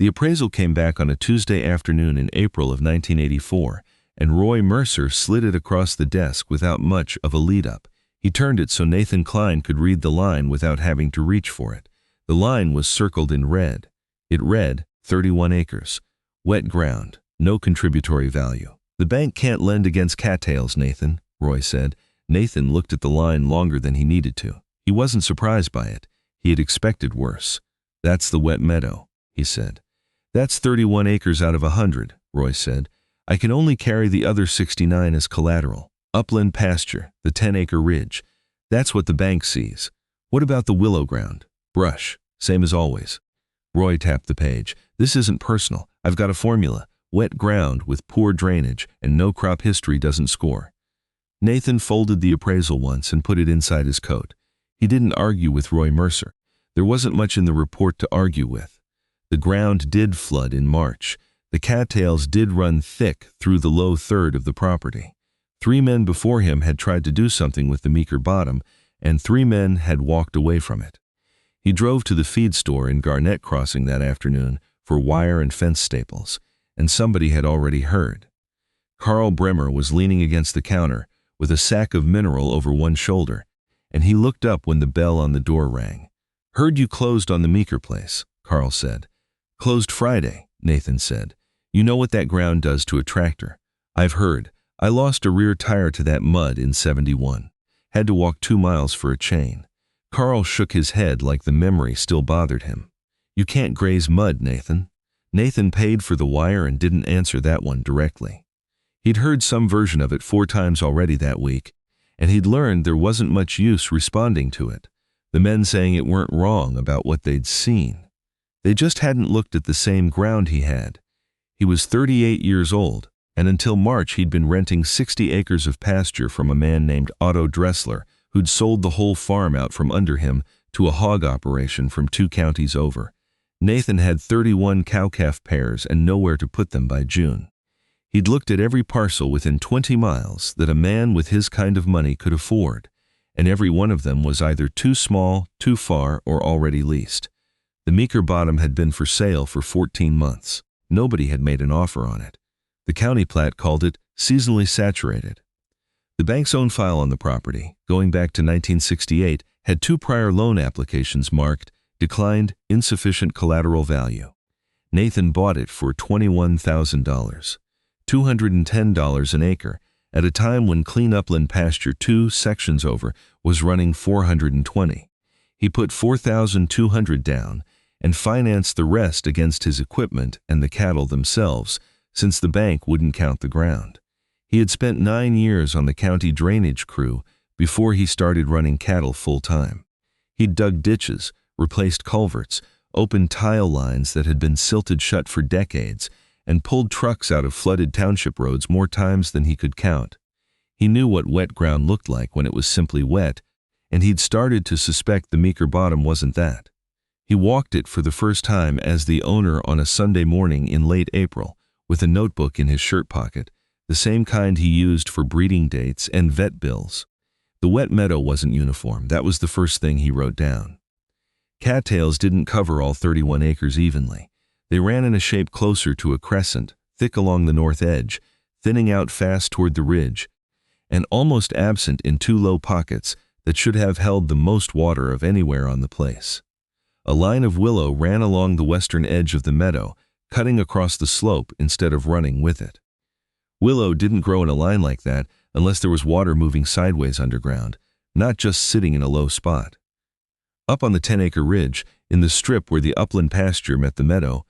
The appraisal came back on a Tuesday afternoon in April of 1984, and Roy Mercer slid it across the desk without much of a lead-up. He turned it so Nathan Kline could read the line without having to reach for it. The line was circled in red. It read, 31 acres. Wet ground. No contributory value. The bank can't lend against cattails, Nathan, Roy said. Nathan looked at the line longer than he needed to. He wasn't surprised by it. He had expected worse. That's the wet meadow, he said. That's 31 acres out of 100, Roy said. I can only carry the other 69 as collateral. Upland pasture, the 10-acre ridge. That's what the bank sees. What about the willow ground? Brush, same as always. Roy tapped the page. This isn't personal. I've got a formula. Wet ground with poor drainage and no crop history doesn't score. Nathan folded the appraisal once and put it inside his coat. He didn't argue with Roy Mercer. There wasn't much in the report to argue with. The ground did flood in March. The cattails did run thick through the low third of the property. 3 men before him had tried to do something with the Meeker Bottom, and 3 men had walked away from it. He drove to the feed store in Garnett Crossing that afternoon for wire and fence staples, and somebody had already heard. Carl Bremer was leaning against the counter with a sack of mineral over one shoulder, and he looked up when the bell on the door rang. Heard you closed on the Meeker place, Carl said. Closed Friday, Nathan said. You know what that ground does to a tractor. I've heard. I lost a rear tire to that mud in '71. Had to walk 2 miles for a chain. Carl shook his head like the memory still bothered him. You can't graze mud, Nathan. Nathan paid for the wire and didn't answer that one directly. He'd heard some version of it 4 times already that week, and he'd learned there wasn't much use responding to it. The men saying it weren't wrong about what they'd seen. They just hadn't looked at the same ground he had. He was 38 years old, and until March he'd been renting 60 acres of pasture from a man named Otto Dressler, who'd sold the whole farm out from under him to a hog operation from 2 counties over. Nathan had 31 cow-calf pairs and nowhere to put them by June. He'd looked at every parcel within 20 miles that a man with his kind of money could afford, and every one of them was either too small, too far, or already leased. The Meeker Bottom had been for sale for 14 months. Nobody had made an offer on it. The county plat called it seasonally saturated. The bank's own file on the property, going back to 1968, had 2 prior loan applications marked declined, insufficient collateral value. Nathan bought it for $21,000, $210 an acre, at a time when clean upland pasture 2 sections over was running $420. He put $4,200 down and financed the rest against his equipment and the cattle themselves, since the bank wouldn't count the ground. He had spent 9 years on the county drainage crew before he started running cattle full-time. He'd dug ditches, replaced culverts, opened tile lines that had been silted shut for decades, and pulled trucks out of flooded township roads more times than he could count. He knew what wet ground looked like when it was simply wet, and he'd started to suspect the Meeker Bottom wasn't that. He walked it for the first time as the owner on a Sunday morning in late April, with a notebook in his shirt pocket, the same kind he used for breeding dates and vet bills. The wet meadow wasn't uniform. That was the first thing he wrote down. Cattails didn't cover all 31 acres evenly. They ran in a shape closer to a crescent, thick along the north edge, thinning out fast toward the ridge, and almost absent in 2 low pockets that should have held the most water of anywhere on the place. A line of willow ran along the western edge of the meadow, cutting across the slope instead of running with it. Willow didn't grow in a line like that unless there was water moving sideways underground, not just sitting in a low spot. Up on the 10-acre ridge, in the strip where the upland pasture met the meadow,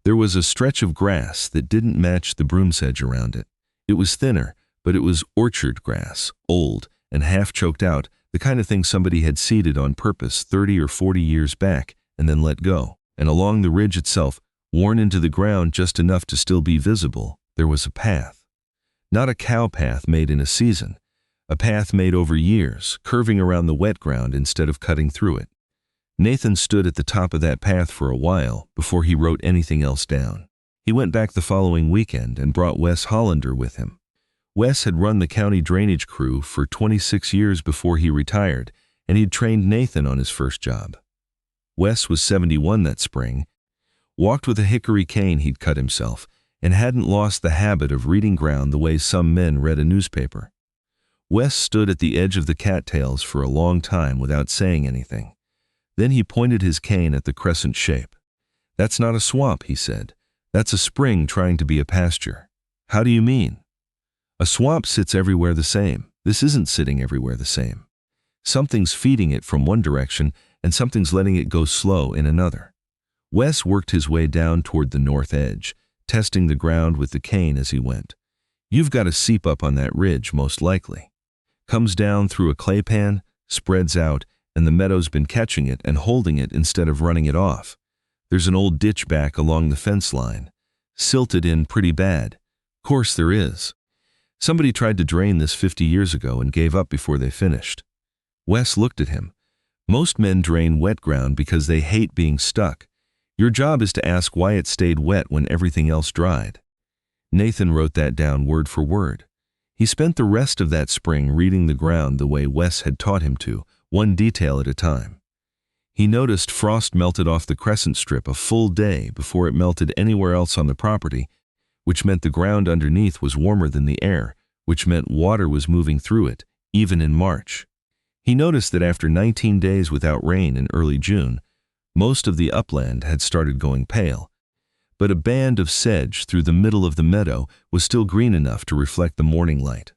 there was a stretch of grass that didn't match the broom sedge around it. It was thinner, but it was orchard grass, old and half choked out, the kind of thing somebody had seeded on purpose 30 or 40 years back and then let go. And along the ridge itself, worn into the ground just enough to still be visible, there was a path. Not a cow path made in a season, a path made over years, curving around the wet ground instead of cutting through it. Nathan stood at the top of that path for a while before he wrote anything else down. He went back the following weekend and brought Wes Hollander with him. Wes had run the county drainage crew for 26 years before he retired, and he'd trained Nathan on his first job. Wes was 71 that spring. walked with a hickory cane he'd cut himself, and hadn't lost the habit of reading ground the way some men read a newspaper. Wes stood at the edge of the cattails for a long time without saying anything. Then he pointed his cane at the crescent shape. "That's not a swamp," he said. "That's a spring trying to be a pasture." "How do you mean?" "A swamp sits everywhere the same. This isn't sitting everywhere the same. Something's feeding it from one direction, and something's letting it go slow in another." Wes worked his way down toward the north edge, testing the ground with the cane as he went. "You've got a seep up on that ridge, most likely. Comes down through a clay pan, spreads out, and the meadow's been catching it and holding it instead of running it off. There's an old ditch back along the fence line. Silted in pretty bad. Course there is. Somebody tried to drain this 50 years ago and gave up before they finished." Wes looked at him. "Most men drain wet ground because they hate being stuck. Your job is to ask why it stayed wet when everything else dried." Nathan wrote that down word for word. He spent the rest of that spring reading the ground the way Wes had taught him to, one detail at a time. He noticed frost melted off the crescent strip a full day before it melted anywhere else on the property, which meant the ground underneath was warmer than the air, which meant water was moving through it, even in March. He noticed that after 19 days without rain in early June, most of the upland had started going pale, but a band of sedge through the middle of the meadow was still green enough to reflect the morning light.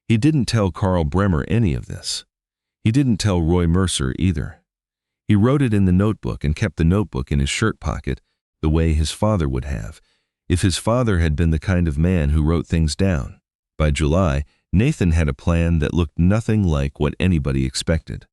He didn't tell Carl Bremer any of this. He didn't tell Roy Mercer either. He wrote it in the notebook and kept the notebook in his shirt pocket, the way his father would have, if his father had been the kind of man who wrote things down. By July, Nathan had a plan that looked nothing like what anybody expected.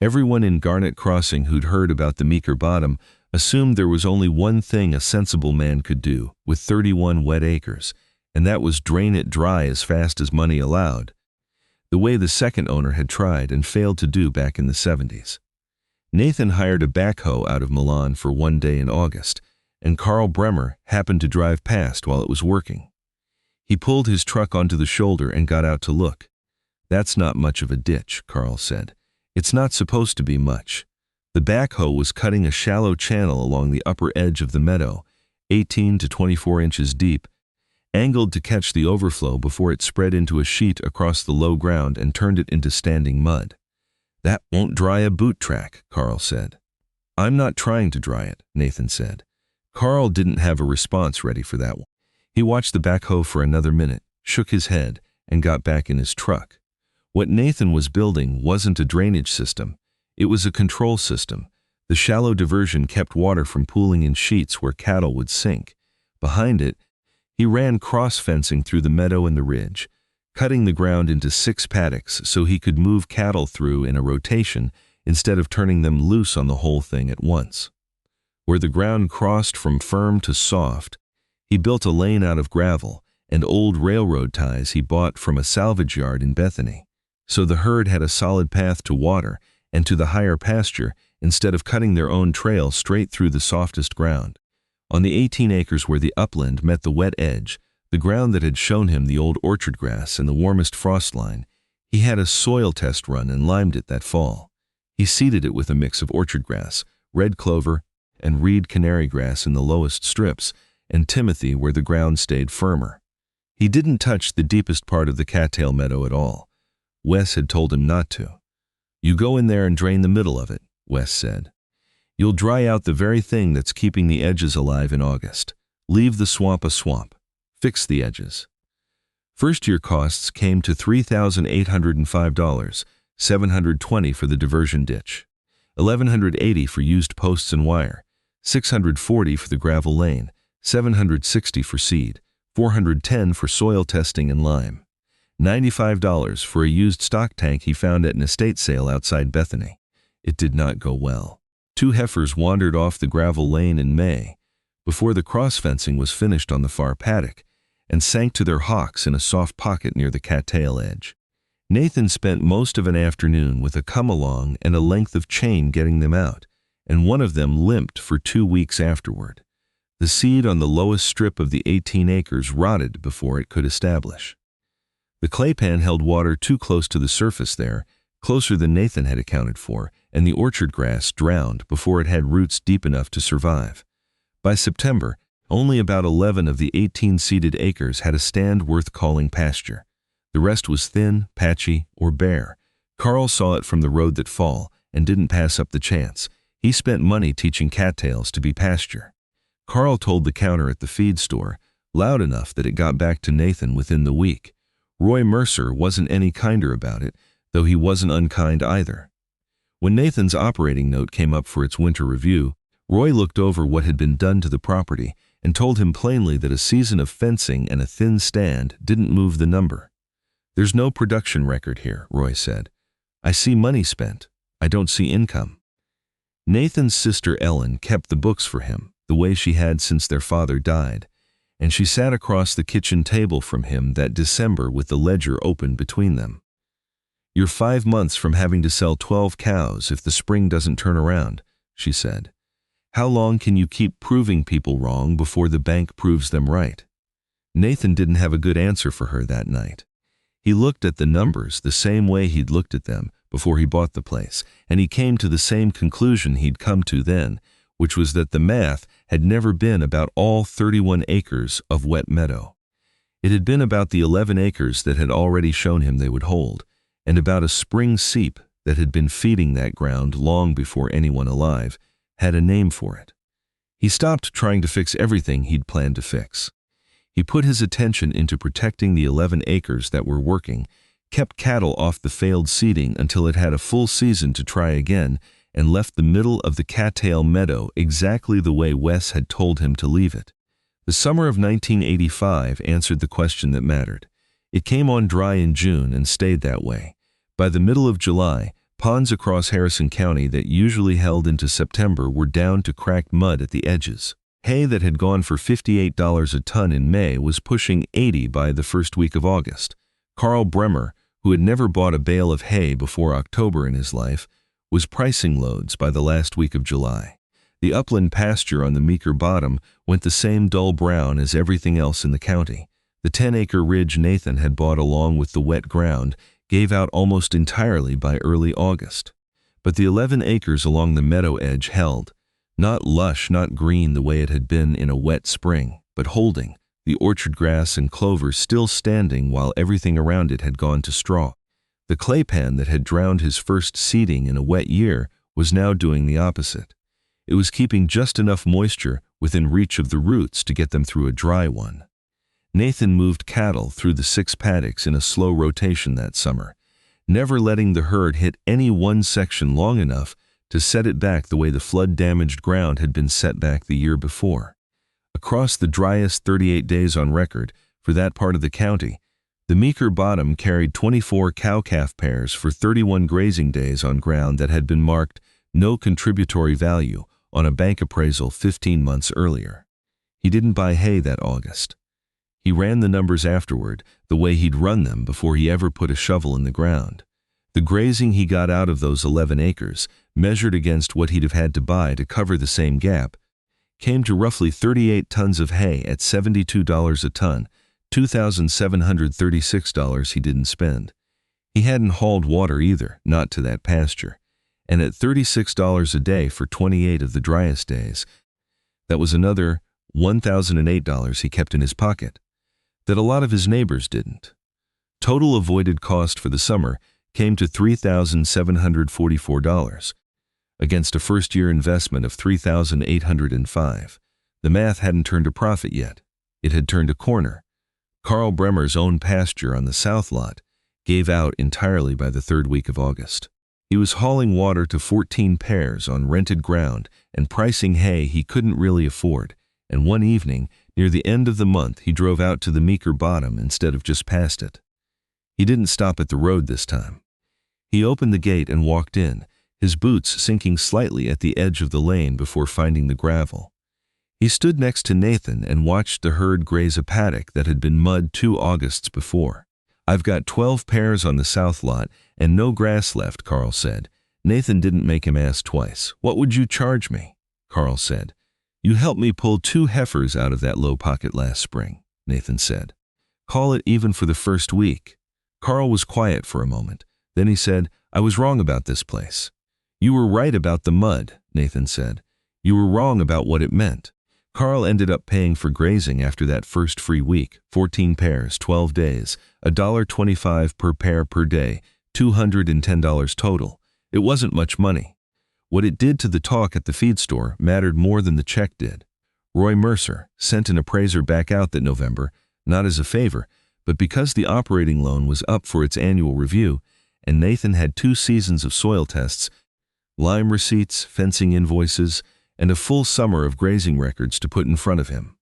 Everyone in Garnet Crossing who'd heard about the Meeker Bottom assumed there was only one thing a sensible man could do with 31 wet acres, and that was drain it dry as fast as money allowed, the way the second owner had tried and failed to do back in the 70s. Nathan hired a backhoe out of Milan for one day in August, and Carl Bremer happened to drive past while it was working. He pulled his truck onto the shoulder and got out to look. "That's not much of a ditch," Carl said. "It's not supposed to be much." The backhoe was cutting a shallow channel along the upper edge of the meadow, 18 to 24 inches deep, angled to catch the overflow before it spread into a sheet across the low ground and turned it into standing mud. "That won't dry a boot track," Carl said. "I'm not trying to dry it," Nathan said. Carl didn't have a response ready for that one. He watched the backhoe for another minute, shook his head, and got back in his truck. What Nathan was building wasn't a drainage system. It was a control system. The shallow diversion kept water from pooling in sheets where cattle would sink. Behind it, he ran cross-fencing through the meadow and the ridge, cutting the ground into 6 paddocks so he could move cattle through in a rotation instead of turning them loose on the whole thing at once. Where the ground crossed from firm to soft, he built a lane out of gravel and old railroad ties he bought from a salvage yard in Bethany, so the herd had a solid path to water and to the higher pasture instead of cutting their own trail straight through the softest ground. On the 18 acres where the upland met the wet edge, the ground that had shown him the old orchard grass and the warmest frost line, he had a soil test run and limed it that fall. He seeded it with a mix of orchard grass, red clover, and reed canary grass in the lowest strips, and timothy where the ground stayed firmer. He didn't touch the deepest part of the cattail meadow at all. Wes had told him not to. "You go in there and drain the middle of it," Wes said. "You'll dry out the very thing that's keeping the edges alive in August. Leave the swamp a swamp. Fix the edges." First-year costs came to $3,805, $720 for the diversion ditch, $1,180 for used posts and wire, $640 for the gravel lane, $760 for seed, $410 for soil testing and lime, $95 for a used stock tank he found at an estate sale outside Bethany. It did not go well. 2 heifers wandered off the gravel lane in May, before the cross-fencing was finished on the far paddock, and sank to their hocks in a soft pocket near the cattail edge. Nathan spent most of an afternoon with a come-along and a length of chain getting them out, and one of them limped for 2 weeks afterward. The seed on the lowest strip of the 18 acres rotted before it could establish. The clay pan held water too close to the surface there, closer than Nathan had accounted for, and the orchard grass drowned before it had roots deep enough to survive. By September, only about 11 of the 18 seeded acres had a stand worth calling pasture. The rest was thin, patchy, or bare. Carl saw it from the road that fall and didn't pass up the chance. He spent money teaching cattails to be pasture. Carl told the counter at the feed store, loud enough that it got back to Nathan within the week. Roy Mercer wasn't any kinder about it, though he wasn't unkind either. When Nathan's operating note came up for its winter review, Roy looked over what had been done to the property and told him plainly that a season of fencing and a thin stand didn't move the number. "There's no production record here," Roy said. "I see money spent. I don't see income." Nathan's sister Ellen kept the books for him, the way she had since their father died, and she sat across the kitchen table from him that December with the ledger open between them. "You're 5 months from having to sell 12 cows if the spring doesn't turn around," she said. "How long can you keep proving people wrong before the bank proves them right?" Nathan didn't have a good answer for her that night. He looked at the numbers the same way he'd looked at them before he bought the place, and he came to the same conclusion he'd come to then, which was that the math had never been about all 31 acres of wet meadow. It had been about the 11 acres that had already shown him they would hold, and about a spring seep that had been feeding that ground long before anyone alive had a name for it. He stopped trying to fix everything he'd planned to fix. He put his attention into protecting the 11 acres that were working, kept cattle off the failed seeding until it had a full season to try again, and left the middle of the cattail meadow exactly the way Wes had told him to leave it. The summer of 1985 answered the question that mattered. It came on dry in June and stayed that way. By the middle of July, ponds across Harrison County that usually held into September were down to cracked mud at the edges. Hay that had gone for $58 a ton in May was pushing $80 by the first week of August. Carl Bremer, who had never bought a bale of hay before October in his life, was pricing loads by the last week of July. The upland pasture on the Meeker Bottom went the same dull brown as everything else in the county. The 10-acre ridge Nathan had bought along with the wet ground gave out almost entirely by early August. But the 11 acres along the meadow edge held, not lush, not green the way it had been in a wet spring, but holding, the orchard grass and clover still standing while everything around it had gone to straw. The clay pan that had drowned his first seeding in a wet year was now doing the opposite. It was keeping just enough moisture within reach of the roots to get them through a dry one. Nathan moved cattle through the 6 paddocks in a slow rotation that summer, never letting the herd hit any one section long enough to set it back the way the flood-damaged ground had been set back the year before. Across the driest 38 days on record for that part of the county, the Meeker Bottom carried 24 cow-calf pairs for 31 grazing days on ground that had been marked no contributory value on a bank appraisal 15 months earlier. He didn't buy hay that August. He ran the numbers afterward the way he'd run them before he ever put a shovel in the ground. The grazing he got out of those 11 acres, measured against what he'd have had to buy to cover the same gap, came to roughly 38 tons of hay at $72 a ton, $2,736 he didn't spend. He hadn't hauled water either, not to that pasture, and at $36 a day for 28 of the driest days, that was another $1,008 he kept in his pocket, that a lot of his neighbors didn't. Total avoided cost for the summer came to $3,744, against a first-year investment of $3,805. The math hadn't turned a profit yet. It had turned a corner. Carl Bremer's own pasture on the south lot gave out entirely by the 3rd week of August. He was hauling water to 14 pairs on rented ground and pricing hay he couldn't really afford, and one evening, near the end of the month, he drove out to the Meeker Bottom instead of just past it. He didn't stop at the road this time. He opened the gate and walked in, his boots sinking slightly at the edge of the lane before finding the gravel. He stood next to Nathan and watched the herd graze a paddock that had been mud 2 Augusts before. "I've got 12 pairs on the south lot and no grass left," Carl said. Nathan didn't make him ask twice. "What would you charge me?" Carl said. "You helped me pull 2 heifers out of that low pocket last spring," Nathan said. "Call it even for the first week." Carl was quiet for a moment. Then he said, "I was wrong about this place." "You were right about the mud," Nathan said. "You were wrong about what it meant." Carl ended up paying for grazing after that first free week, 14 pairs, 12 days, $1.25 per pair per day, $210 total. It wasn't much money. What it did to the talk at the feed store mattered more than the check did. Roy Mercer sent an appraiser back out that November, not as a favor, but because the operating loan was up for its annual review, and Nathan had 2 seasons of soil tests, lime receipts, fencing invoices, and a full summer of grazing records to put in front of him.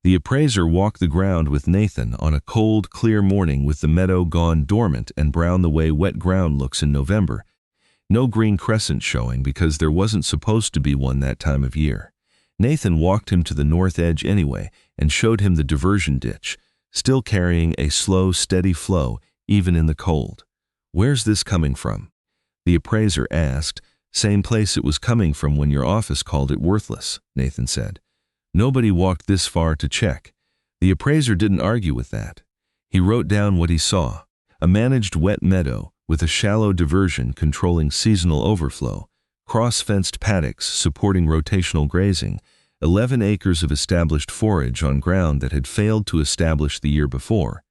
The appraiser walked the ground with Nathan on a cold, clear morning with the meadow gone dormant and brown the way wet ground looks in November. No green crescent showing because there wasn't supposed to be one that time of year. Nathan walked him to the north edge anyway and showed him the diversion ditch, still carrying a slow, steady flow even in the cold. "Where's this coming from?" the appraiser asked. "Same place it was coming from when your office called it worthless," Nathan said. Nobody walked this far to check. The appraiser didn't argue with that. He wrote down what he saw: a managed wet meadow with a shallow diversion controlling seasonal overflow, cross-fenced paddocks supporting rotational grazing, 11 acres of established forage on ground that had failed to establish the year before,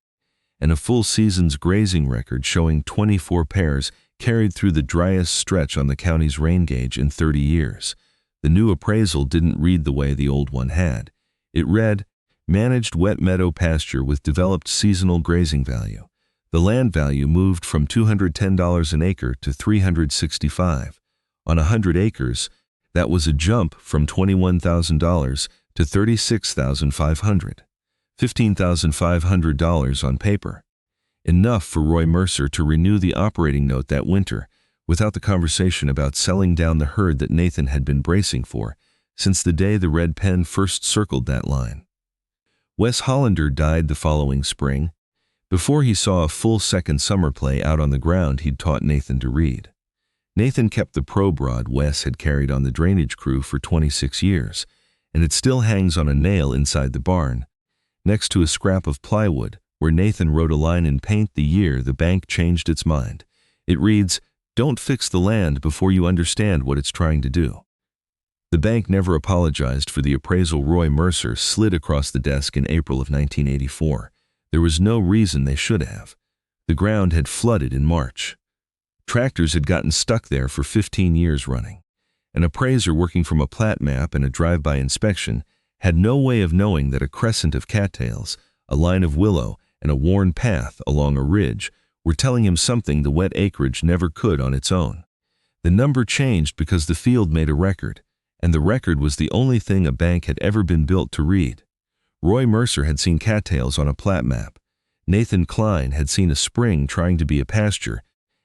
and a full season's grazing record showing 24 pairs carried through the driest stretch on the county's rain gauge in 30 years. The new appraisal didn't read the way the old one had. It read, "Managed wet meadow pasture with developed seasonal grazing value." The land value moved from $210 an acre to $365. On 100 acres, that was a jump from $21,000 to $36,500. $15,500 on paper. Enough for Roy Mercer to renew the operating note that winter, without the conversation about selling down the herd that Nathan had been bracing for since the day the red pen first circled that line. Wes Hollander died the following spring, before he saw a full second summer play out on the ground he'd taught Nathan to read. Nathan kept the probe rod Wes had carried on the drainage crew for 26 years, and it still hangs on a nail inside the barn, next to a scrap of plywood where Nathan wrote a line in paint the year the bank changed its mind. It reads, "Don't fix the land before you understand what it's trying to do." The bank never apologized for the appraisal Roy Mercer slid across the desk in April of 1984. There was no reason they should have. The ground had flooded in March. Tractors had gotten stuck there for 15 years running. An appraiser working from a plat map and a drive-by inspection had no way of knowing that a crescent of cattails, a line of willow, and a worn path along a ridge were telling him something the wet acreage never could on its own. The number changed because the field made a record, and the record was the only thing a bank had ever been built to read. Roy Mercer had seen cattails on a plat map. Nathan Kline had seen a spring trying to be a pasture,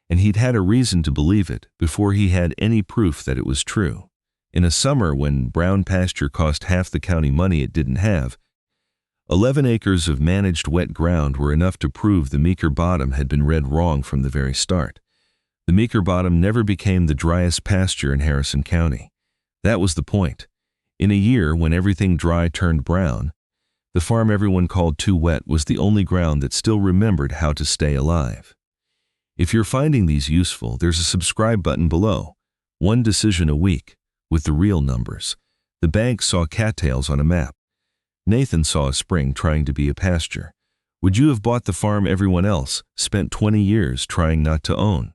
and he'd had a reason to believe it before he had any proof that it was true. In a summer when brown pasture cost half the county money it didn't have, 11 acres of managed wet ground were enough to prove the Meeker Bottom had been read wrong from the very start. The Meeker Bottom never became the driest pasture in Harrison County. That was the point. In a year when everything dry turned brown, the farm everyone called too wet was the only ground that still remembered how to stay alive. If you're finding these useful, there's a subscribe button below. One decision a week, with the real numbers. The bank saw cattails on a map. Nathan saw a spring trying to be a pasture. Would you have bought the farm everyone else spent 20 years trying not to own?